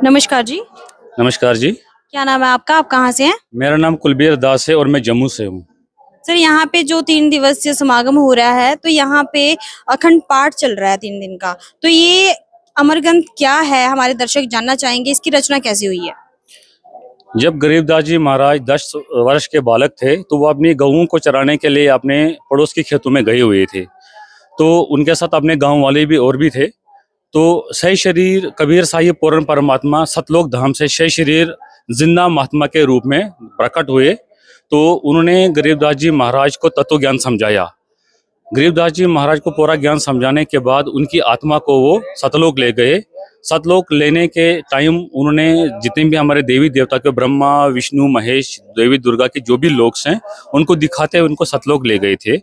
नमस्कार जी। नमस्कार जी। क्या नाम है आपका? आप कहाँ से हैं? मेरा नाम कुलबीर दास है और मैं जम्मू से हूँ। सर यहाँ पे जो 3 दिवसीय समागम हो रहा है तो यहाँ पे अखंड पाठ चल रहा है 3 दिन का। तो ये अमर ग्रंथ क्या है? हमारे दर्शक जानना चाहेंगे, इसकी रचना कैसे हुई है? जब गरीबदास जी महाराज 10 वर्ष के बालक थे तो वो अपनी गऊं को चराने के लिए अपने पड़ोस के खेतों में गए हुए थे। तो उनके साथ अपने गांव वाले भी और भी थे। तो सही शरीर कबीर साहिब पूर्ण परमात्मा सतलोक धाम से सही शरीर जिंदा महात्मा के रूप में प्रकट हुए। तो उन्होंने गरीबदास जी महाराज को तत्व ज्ञान समझाया। गरीबदास जी महाराज को पूरा ज्ञान समझाने के बाद उनकी आत्मा को वो सतलोक ले गए। सतलोक लेने के टाइम उन्होंने जितने भी हमारे देवी देवता के ब्रह्मा विष्णु महेश देवी दुर्गा के जो भी लोग हैं उनको दिखाते हुए उनको सतलोक ले गए थे,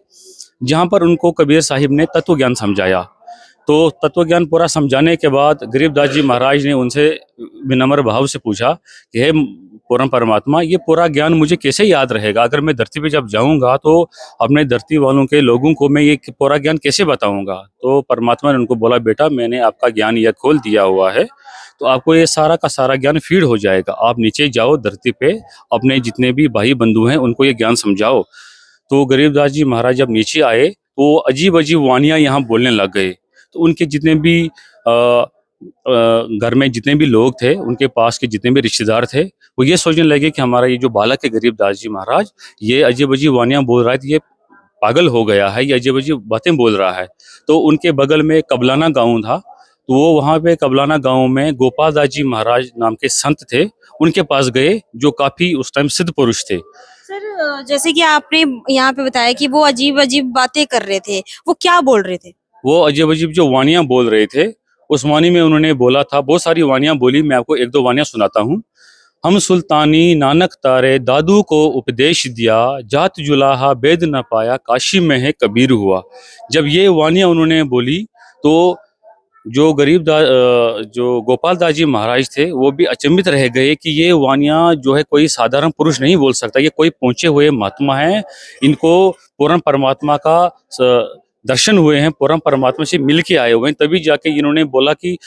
जहाँ पर उनको कबीर साहिब ने तत्व ज्ञान समझाया। तो तत्व ज्ञान पूरा समझाने के बाद गरीबदास जी महाराज ने उनसे विनम्र भाव से पूछा कि हे पूर्ण परमात्मा, ये पूरा ज्ञान मुझे कैसे याद रहेगा? अगर मैं धरती पे जब जाऊंगा तो अपने धरती वालों के लोगों को मैं ये पूरा ज्ञान कैसे बताऊंगा? तो परमात्मा ने उनको बोला, बेटा मैंने आपका ज्ञान यह खोल दिया हुआ है, तो आपको ये सारा का सारा ज्ञान फीड हो जाएगा। आप नीचे जाओ धरती पे, अपने जितने भी भाई बंधु हैं उनको ये ज्ञान समझाओ। तो गरीबदास जी महाराज जब नीचे आए तो अजीब अजीब वाणियां यहाँ बोलने लग गए। तो उनके जितने भी घर में जितने भी लोग थे, उनके पास के जितने भी रिश्तेदार थे, वो ये सोचने लगे कि हमारा ये जो बालक है गरीबदास जी महाराज, ये अजीब अजीब वाणियां बोल रहा है, तो ये पागल हो गया है, ये अजीब अजीब बातें बोल रहा है। तो उनके बगल में कबलाना गांव था। तो वो वहां पे कबलाना गांव में गोपाल दास जी महाराज नाम के संत थे, उनके पास गए, जो काफी उस टाइम सिद्ध पुरुष थे। सर जैसे कि आपने यहाँ पे बताया कि वो अजीब अजीब बातें कर रहे थे, वो क्या बोल रहे थे? वो अजीब अजीब जो वाणियां बोल रहे थे, उस वाणी में उन्होंने बोला था, बहुत सारी वाणियां बोली, मैं आपको एक दो वाणियां सुनाता हूँ। हम सुल्तानी नानक तारे दादू को उपदेश दिया, जात जुलाहा वेद न पाया, काशी में है कबीर हुआ। जब ये वाणियां उन्होंने बोली तो जो जो गोपाल दास जी महाराज थे वो भी अचंभित रह गए कि ये वाणियां जो है कोई साधारण पुरुष नहीं बोल सकता, ये कोई पहुंचे हुए महात्मा है, इनको पूर्ण परमात्मा का दर्शन हुए हैं, पूर्ण परमात्मा से मिल के आए हुए हैं। तभी जाके इन्होंने बोला कि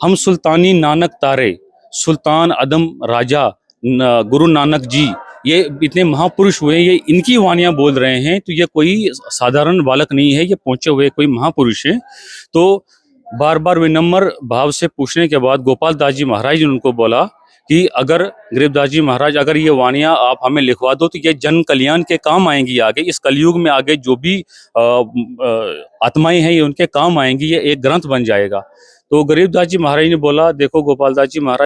हम सुल्तानी नानक तारे, सुल्तान अदम राजा गुरु नानक जी, ये इतने महापुरुष हुए, ये इनकी वाणियां बोल रहे हैं, तो ये कोई साधारण बालक नहीं है, ये पहुंचे हुए कोई महापुरुष है। तो बार बार विनम्र भाव से पूछने के बाद गोपाल दास जी महाराज ने उनको बोला कि अगर गरीबदास जी महाराज, अगर ये वाणियां आप हमें लिखवा दो तो ये जन कल्याण के काम आएंगी, आगे इस कलयुग में आगे जो भी आत्माएं हैं ये उनके काम आएंगी, ये एक ग्रंथ बन जाएगा। तो गरीबदास जी महाराज ने बोला, देखो गोपाल दास जी महाराज,